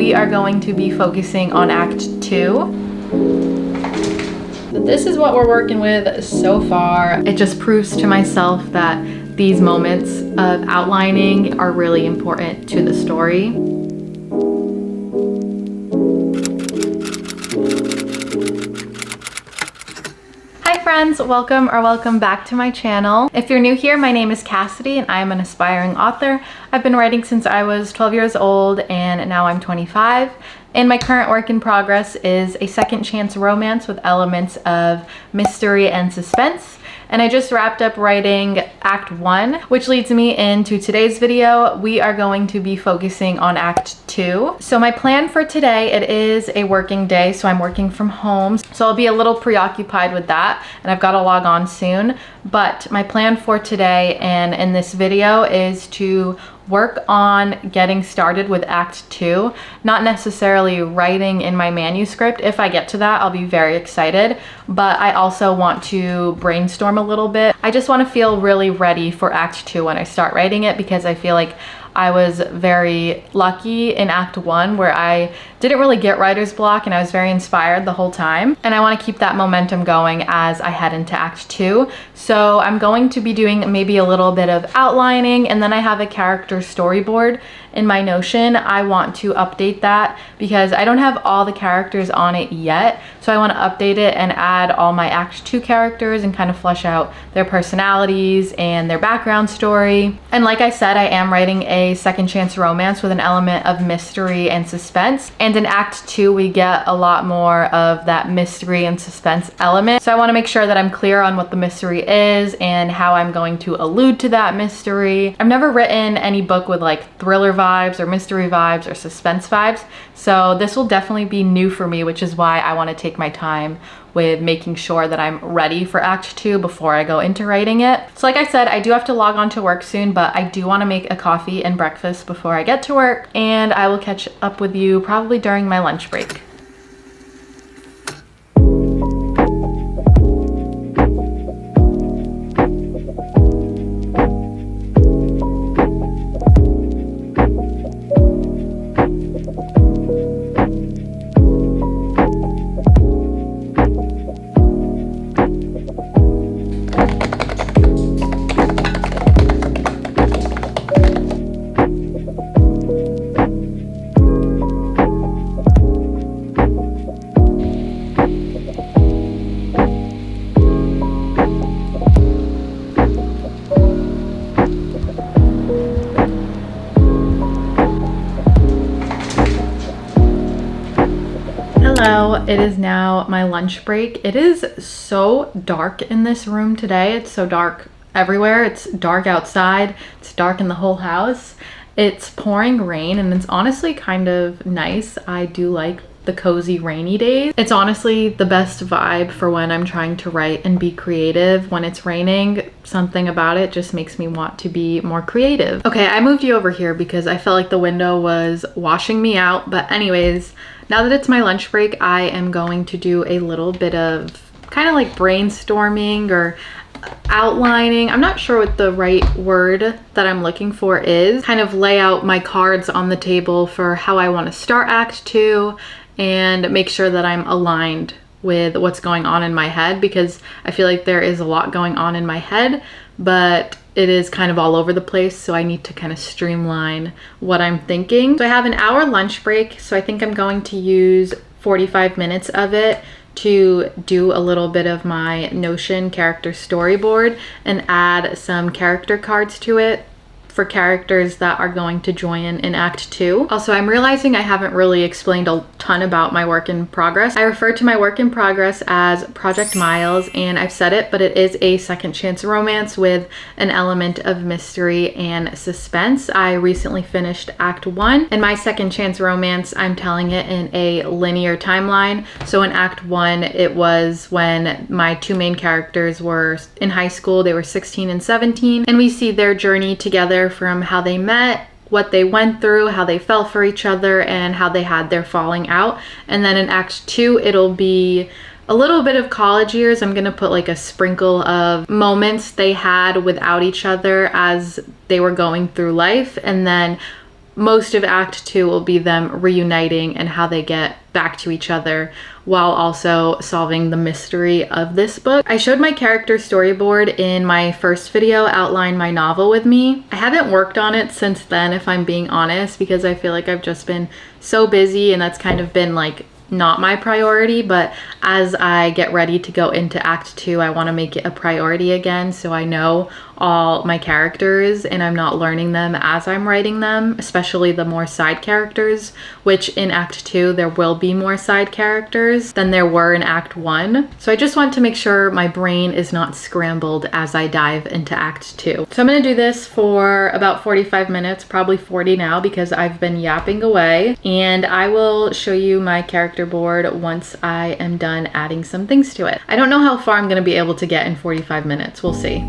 we are going to be focusing on Act 2. This is what we're working with so far. It just proves to myself that these moments of outlining are really important to the story. Hi friends, welcome back to my channel. If you're new here, my name is Cassidy and I am an aspiring author. I've been writing since I was 12 years old and now I'm 25. And my current work in progress is a second chance romance with elements of mystery and suspense. And I just wrapped up writing Act 1, which leads me into today's video. We are going to be focusing on Act 2. So my plan for today, it is a working day, so I'm working from home. So I'll be a little preoccupied with that, and I've got to log on soon. But my plan for today and in this video is to work on getting started with Act 2, not necessarily writing in my manuscript. If I get to that, I'll be very excited, but I also want to brainstorm a little bit. I just want to feel really ready for Act 2 when I start writing it, because I feel like I was very lucky in Act 1 where I didn't really get writer's block and I was very inspired the whole time. And I want to keep that momentum going as I head into Act 2. So I'm going to be doing maybe a little bit of outlining, and then I have a character storyboard in my Notion. I want to update that because I don't have all the characters on it yet. So I want to update it and add all my Act 2 characters and kind of flesh out their personalities and their background story. And like I said, I am writing a second chance romance with an element of mystery and suspense. And in Act 2, we get a lot more of that mystery and suspense element. So I want to make sure that I'm clear on what the mystery is and how I'm going to allude to that mystery. I've never written any book with like thriller vibes or mystery vibes or suspense vibes. So this will definitely be new for me, which is why I want to take my time with making sure that I'm ready for Act 2 before I go into writing it. So like I said, I do have to log on to work soon, but I do want to make a coffee and breakfast before I get to work, and I will catch up with you probably during my lunch break. Hello, it is now my lunch break. It is so dark in this room today. It's so dark everywhere. It's dark outside. It's dark in the whole house. It's pouring rain and it's honestly kind of nice. I do like the cozy rainy days. It's honestly the best vibe for when I'm trying to write and be creative. When it's raining, something about it just makes me want to be more creative. Okay, I moved you over here because I felt like the window was washing me out. But anyways, now that it's my lunch break, I am going to do a little bit of kind of like brainstorming or outlining. I'm not sure what the right word that I'm looking for is. Kind of lay out my cards on the table for how I want to start Act 2 and make sure that I'm aligned with what's going on in my head, because I feel like there is a lot going on in my head, but it is kind of all over the place, so I need to kind of streamline what I'm thinking. So I have an hour lunch break, so I think I'm going to use 45 minutes of it to do a little bit of my Notion character storyboard and add some character cards to it for characters that are going to join in Act 2. Also, I'm realizing I haven't really explained a ton about my work in progress. I refer to my work in progress as Project Miles, and I've said it, but it is a second chance romance with an element of mystery and suspense. I recently finished Act 1, and my second chance romance, I'm telling it in a linear timeline. So in Act 1, it was when my two main characters were in high school. They were 16 and 17, and we see their journey together from how they met, what they went through, how they fell for each other, and how they had their falling out. And then in Act 2, it'll be a little bit of college years. I'm gonna put like a sprinkle of moments they had without each other as they were going through life. And then most of Act 2 will be them reuniting and how they get back to each other while also solving the mystery of this book. I showed my character storyboard in my first video, Outline My Novel With Me. I haven't worked on it since then, if I'm being honest, because I feel like I've just been so busy and that's kind of been like not my priority. But as I get ready to go into Act 2, I want to make it a priority again, so I know all my characters and I'm not learning them as I'm writing them, especially the more side characters, which in Act 2 there will be more side characters than there were in Act 1. So I just want to make sure my brain is not scrambled as I dive into Act 2. So I'm going to do this for about 45 minutes, probably 40 now because I've been yapping away, and I will show you my character board once I am done adding some things to it. I don't know how far I'm going to be able to get in 45 minutes. We'll see.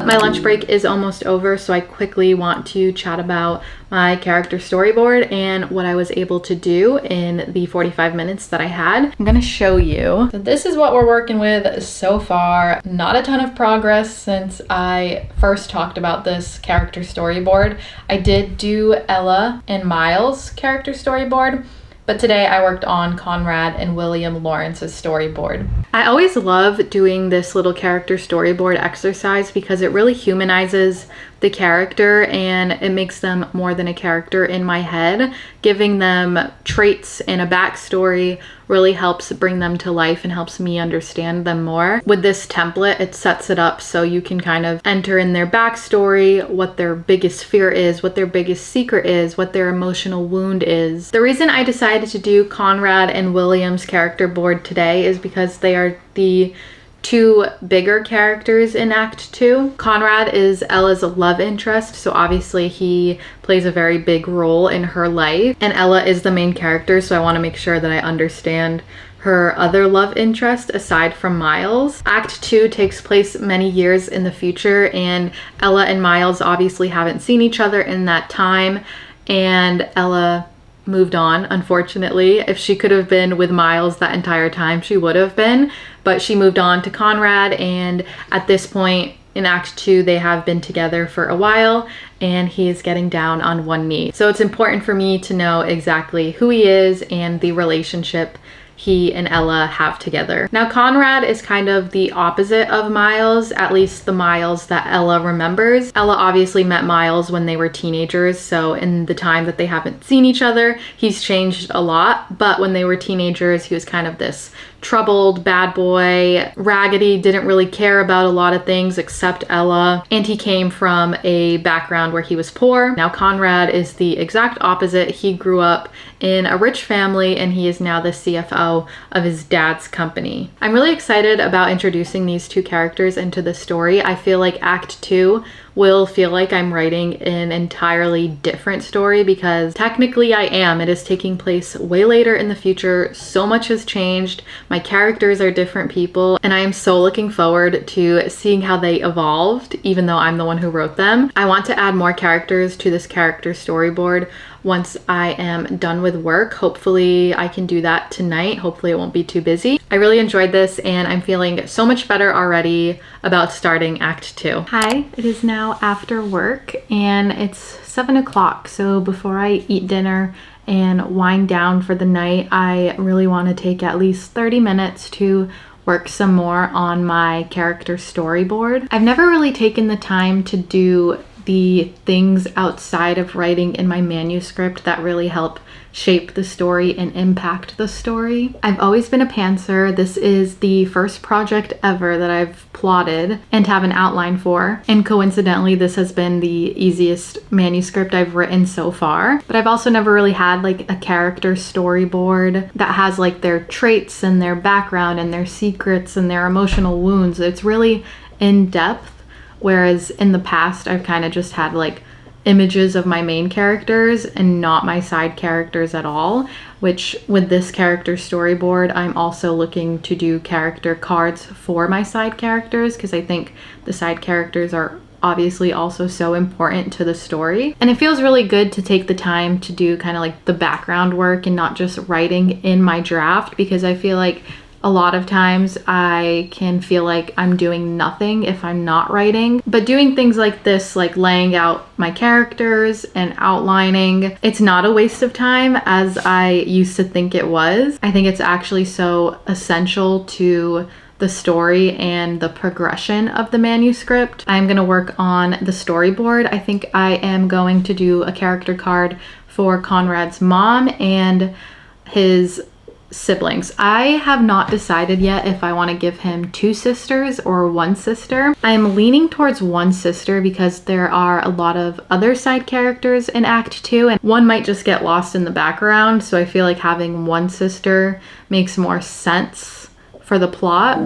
My lunch break is almost over, so I quickly want to chat about my character storyboard and what I was able to do in the 45 minutes that I had. I'm gonna show you. So this is what we're working with so far. Not a ton of progress since I first talked about this character storyboard. I did do Ella and Miles' character storyboard, but today I worked on Conrad and William Lawrence's storyboard. I always love doing this little character storyboard exercise because it really humanizes the character and it makes them more than a character in my head. Giving them traits and a backstory really helps bring them to life and helps me understand them more. With this template, it sets it up so you can kind of enter in their backstory, what their biggest fear is, what their biggest secret is, what their emotional wound is. The reason I decided to do Conrad and William's character board today is because they are the two bigger characters in Act 2. Conrad is Ella's love interest, so obviously he plays a very big role in her life. And Ella is the main character, so I want to make sure that I understand her other love interest aside from Miles. Act 2 takes place many years in the future, and Ella and Miles obviously haven't seen each other in that time, and Ella moved on, unfortunately. If she could have been with Miles that entire time, she would have been, but she moved on to Conrad, and at this point in Act 2 they have been together for a while and he is getting down on one knee. So it's important for me to know exactly who he is and the relationship he and Ella have together. Now Conrad is kind of the opposite of Miles, at least the Miles that Ella remembers. Ella obviously met Miles when they were teenagers, so in the time that they haven't seen each other, he's changed a lot, but when they were teenagers, he was kind of this troubled bad boy, raggedy, didn't really care about a lot of things except Ella, and he came from a background where he was poor. Now Conrad is the exact opposite. He grew up in a rich family and he is now the CFO of his dad's company. I'm really excited about introducing these two characters into the story. I feel like Act 2 will feel like I'm writing an entirely different story because technically I am. It is taking place way later in the future. So much has changed. My characters are different people and I am so looking forward to seeing how they evolved, even though I'm the one who wrote them. I want to add more characters to this character storyboard once I am done with work. Hopefully I can do that tonight. Hopefully it won't be too busy. I really enjoyed this and I'm feeling so much better already about starting Act 2. Hi, it is now after work and it's 7 o'clock. So before I eat dinner and wind down for the night, I really want to take at least 30 minutes to work some more on my character storyboard. I've never really taken the time to do the things outside of writing in my manuscript that really help shape the story and impact the story. I've always been a pantser. This is the first project ever that I've plotted and have an outline for, and coincidentally this has been the easiest manuscript I've written so far. But I've also never really had like a character storyboard that has like their traits and their background and their secrets and their emotional wounds. It's really in depth. Whereas in the past, I've kind of just had like images of my main characters and not my side characters at all, which with this character storyboard, I'm also looking to do character cards for my side characters because I think the side characters are obviously also so important to the story. And it feels really good to take the time to do kind of like the background work and not just writing in my draft, because I feel like a lot of times I can feel like I'm doing nothing if I'm not writing. But doing things like this, like laying out my characters and outlining, it's not a waste of time as I used to think it was. I think it's actually so essential to the story and the progression of the manuscript. I'm gonna work on the storyboard. I think I am going to do a character card for Conrad's mom and his siblings. I have not decided yet if I want to give him 2 sisters or 1 sister. I'm leaning towards 1 sister because there are a lot of other side characters in Act 2 and one might just get lost in the background, so I feel like having 1 sister makes more sense for the plot.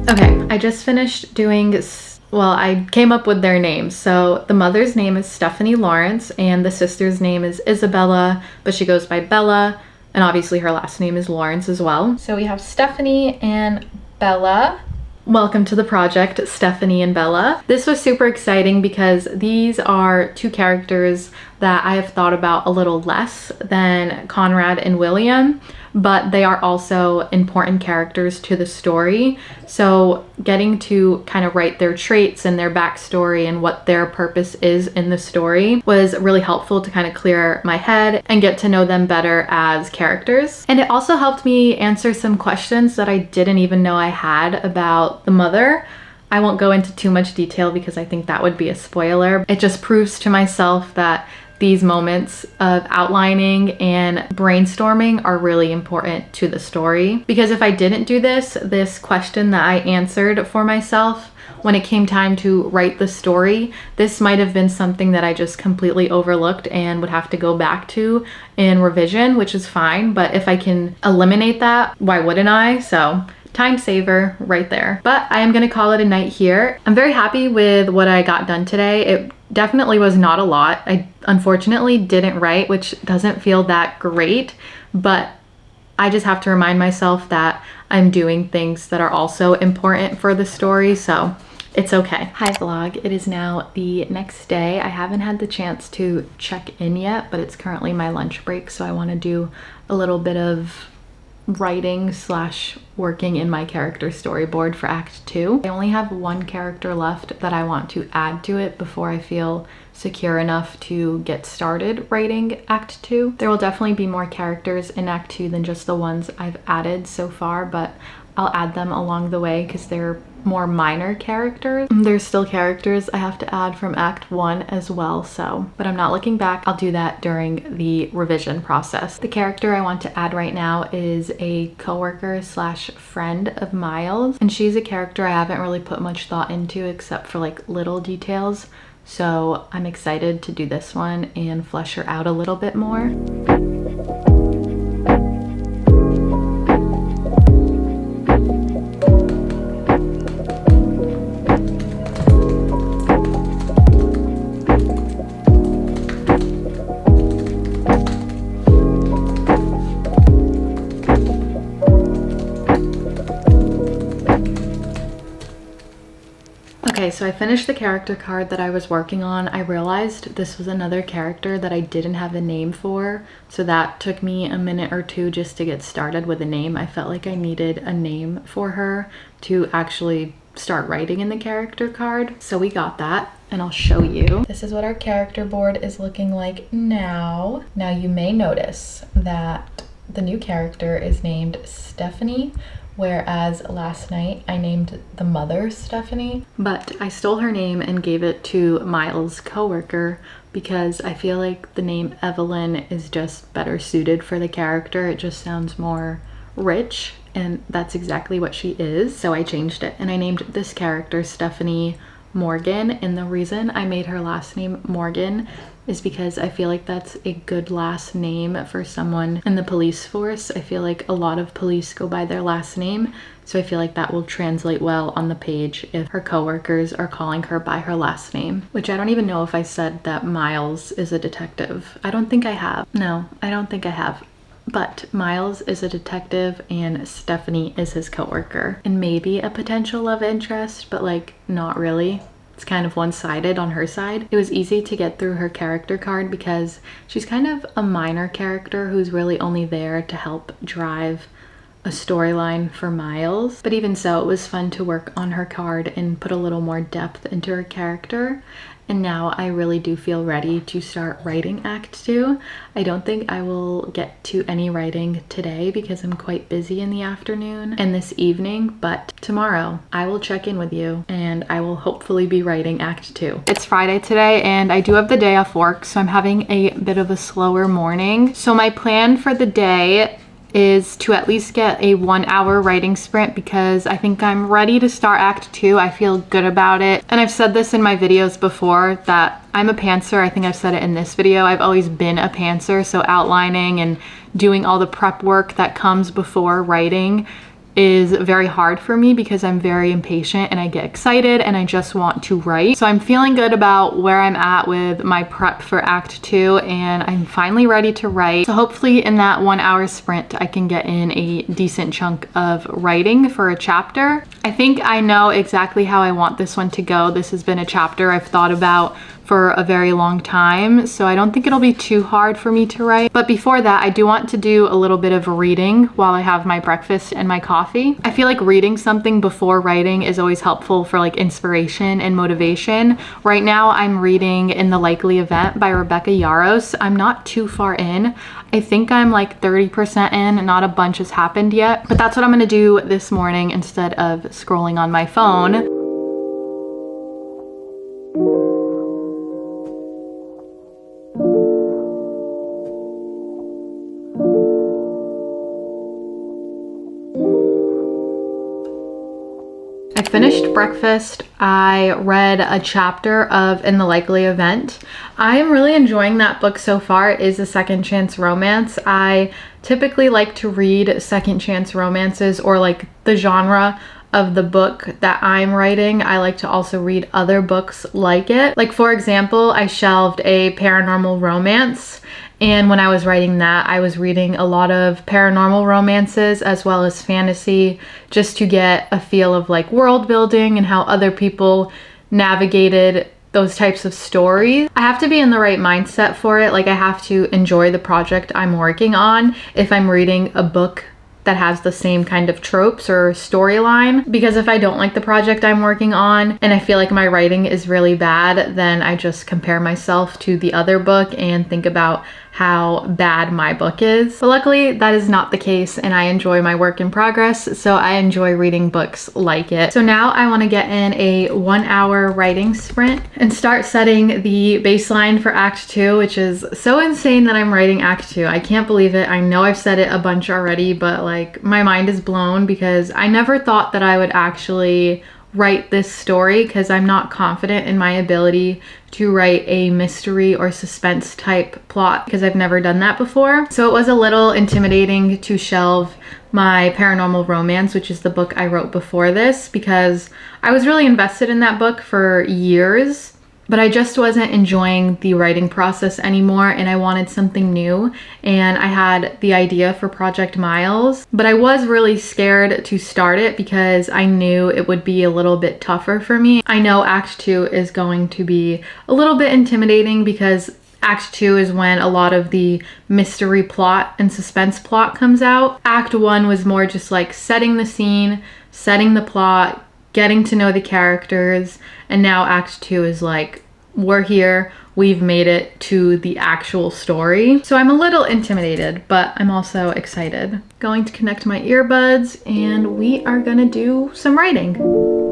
Okay, I just finished doing, well, I came up with their names. So the mother's name is Stephanie Lawrence and the sister's name is Isabella, but she goes by Bella, and obviously her last name is Lawrence as well. So we have Stephanie and Bella. Welcome to the project, Stephanie and Bella. This was super exciting because these are 2 characters that I have thought about a little less than Conrad and William, but they are also important characters to the story. So getting to kind of write their traits and their backstory and what their purpose is in the story was really helpful to kind of clear my head and get to know them better as characters. And it also helped me answer some questions that I didn't even know I had about the mother. I won't go into too much detail because I think that would be a spoiler. It just proves to myself that these moments of outlining and brainstorming are really important to the story. Because if I didn't do this question that I answered for myself when it came time to write the story, this might have been something that I just completely overlooked and would have to go back to in revision, which is fine. But if I can eliminate that, why wouldn't I? So time saver right there. But I am gonna call it a night here. I'm very happy with what I got done today. It definitely was not a lot. I unfortunately didn't write, which doesn't feel that great, but I just have to remind myself that I'm doing things that are also important for the story, so it's okay. Hi vlog, it is now the next day. I haven't had the chance to check in yet, but it's currently my lunch break, so I wanna do a little bit of writing slash working in my character storyboard for Act 2. I only have 1 character left that I want to add to it before I feel secure enough to get started writing Act 2. There will definitely be more characters in Act 2 than just the ones I've added so far, but I'll add them along the way because they're more minor characters. There's still characters I have to add from Act 1 as well, so, but I'm not looking back. I'll do that during the revision process. The character I want to add right now is a coworker slash friend of Miles, and she's a character I haven't really put much thought into except for like little details, so I'm excited to do this one and flesh her out a little bit more. Okay, so I finished the character card that I was working on. I realized this was another character that I didn't have a name for, so that took me a minute or 2 just to get started with a name. I felt like I needed a name for her to actually start writing in the character card, so we got that, and I'll show you. This is what our character board is looking like now. Now you may notice that the new character is named Stephanie, whereas last night I named the mother Stephanie. But I stole her name and gave it to Miles' coworker because I feel like the name Evelyn is just better suited for the character. It just sounds more rich, and that's exactly what she is. So I changed it and I named this character Stephanie Morgan. And the reason I made her last name Morgan is because I feel like that's a good last name for someone in the police force. I feel like a lot of police go by their last name, so I feel like that will translate well on the page if her coworkers are calling her by her last name. Which I don't even know if I said that Miles is a detective. I don't think I have. No, I don't think I have. But Miles is a detective and Stephanie is his coworker. And maybe a potential love interest, but like not really. It's kind of one-sided on her side. It was easy to get through her character card because she's kind of a minor character who's really only there to help drive a storyline for Miles. But even so, it was fun to work on her card and put a little more depth into her character. And now I really do feel ready to start writing Act 2. I don't think I will get to any writing today because I'm quite busy in the afternoon and this evening, but tomorrow I will check in with you and I will hopefully be writing Act 2. It's Friday today and I do have the day off work, so I'm having a bit of a slower morning. So my plan for the day is to at least get a 1 hour writing sprint because I think I'm ready to start Act 2. I feel good about it. And I've said this in my videos before that I'm a pantser. I think I've said it in this video. I've always been a pantser, so outlining and doing all the prep work that comes before writing is very hard for me because I'm very impatient and I get excited and I just want to write. So I'm feeling good about where I'm at with my prep for Act 2 and I'm finally ready to write. So hopefully in that 1 hour sprint, I can get in a decent chunk of writing for a chapter. I think I know exactly how I want this one to go. This has been a chapter I've thought about for a very long time, so I don't think it'll be too hard for me to write. But before that, I do want to do a little bit of reading while I have my breakfast and my coffee. I feel like reading something before writing is always helpful for like inspiration and motivation. Right now I'm reading In the Likely Event by Rebecca Yarros. I'm not too far in. I think I'm like 30% in, not a bunch has happened yet, but that's what I'm gonna do this morning instead of scrolling on my phone. I finished breakfast. I read a chapter of In the Likely Event. I am really enjoying that book so far. It is a second chance romance. I typically like to read second chance romances or like the genre of the book that I'm writing. I like to also read other books like it. Like for example, I shelved a paranormal romance, and when I was writing that, I was reading a lot of paranormal romances as well as fantasy just to get a feel of like world building and how other people navigated those types of stories. I have to be in the right mindset for it. Like I have to enjoy the project I'm working on if I'm reading a book that has the same kind of tropes or storyline, because if I don't like the project I'm working on and I feel like my writing is really bad, then I just compare myself to the other book and think about how bad my book is. But luckily that is not the case and I enjoy my work in progress, so I enjoy reading books like it. So now I want to get in a 1 hour writing sprint and start setting the baseline for Act 2, which is so insane that I'm writing Act 2. I can't believe it. I know I've said it a bunch already, but like my mind is blown because I never thought that I would actually write this story because I'm not confident in my ability to write a mystery or suspense type plot because I've never done that before. So it was a little intimidating to shelve my paranormal romance, which is the book I wrote before this, because I was really invested in that book for years, but I just wasn't enjoying the writing process anymore and I wanted something new. And I had the idea for Project Miles, but I was really scared to start it because I knew it would be a little bit tougher for me. I know Act 2 is going to be a little bit intimidating because Act 2 is when a lot of the mystery plot and suspense plot comes out. Act 1 was more just like setting the scene, setting the plot, getting to know the characters, and now Act 2 is like, we're here, we've made it to the actual story. So I'm a little intimidated, but I'm also excited. Going to connect my earbuds and we are gonna do some writing.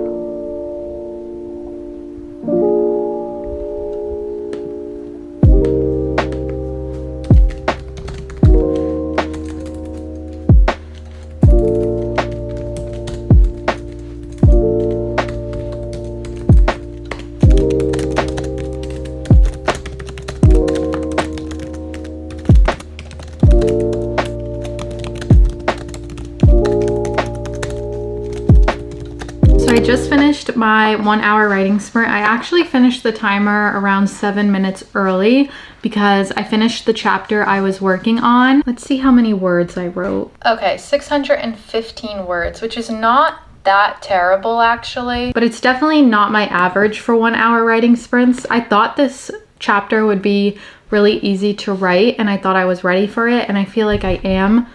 I just finished my 1 hour writing sprint. I actually finished the timer around 7 minutes early because I finished the chapter I was working on. Let's see how many words I wrote. Okay, 615 words, which is not that terrible actually, but it's definitely not my average for 1 hour writing sprints. I thought this chapter would be really easy to write and I thought I was ready for it, and I feel like I am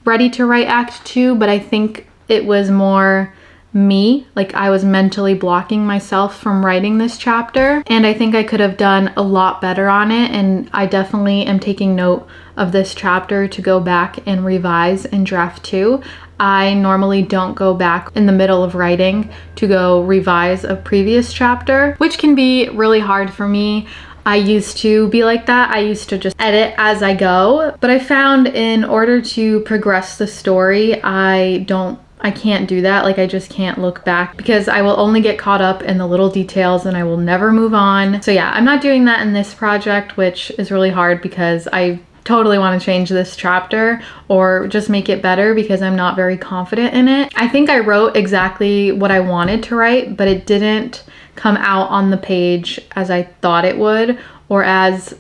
ready to write Act 2, but I think it was more me, like I was mentally blocking myself from writing this chapter, and I think I could have done a lot better on it, and I definitely am taking note of this chapter to go back and revise in draft 2. I normally don't go back in the middle of writing to go revise a previous chapter, which can be really hard for me. I used to be like that. I used to just edit as I go, but I found in order to progress the story, I can't do that. Like I just can't look back because I will only get caught up in the little details and I will never move on. So yeah, I'm not doing that in this project, which is really hard because I totally want to change this chapter or just make it better because I'm not very confident in it. I think I wrote exactly what I wanted to write, but it didn't come out on the page as I thought it would, or as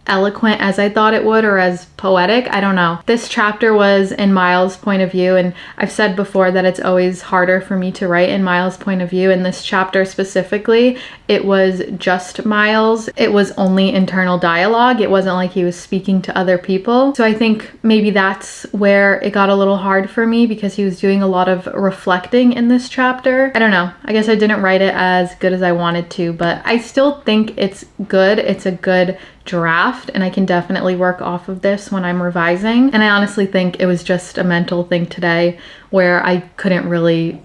eloquent as I thought it would, or as poetic. I don't know. This chapter was in Miles' point of view, and I've said before that it's always harder for me to write in Miles' point of view. In this chapter specifically, it was just Miles. It was only internal dialogue. It wasn't like he was speaking to other people. So I think maybe that's where it got a little hard for me, because he was doing a lot of reflecting in this chapter. I don't know. I guess I didn't write it as good as I wanted to, but I still think it's good. It's a good draft, and I can definitely work off of this when I'm revising. And I honestly think it was just a mental thing today where I couldn't really,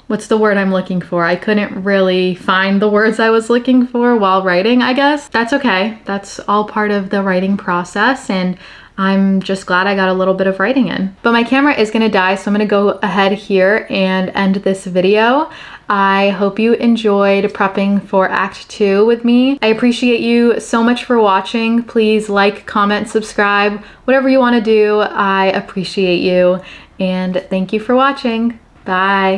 what's the word I'm looking for? I couldn't really find the words I was looking for while writing, I guess. That's okay. That's all part of the writing process, and I'm just glad I got a little bit of writing in. But my camera is gonna die, so I'm gonna go ahead here and end this video. I hope you enjoyed prepping for Act 2 with me. I appreciate you so much for watching. Please like, comment, subscribe, whatever you want to do. I appreciate you, and thank you for watching. Bye.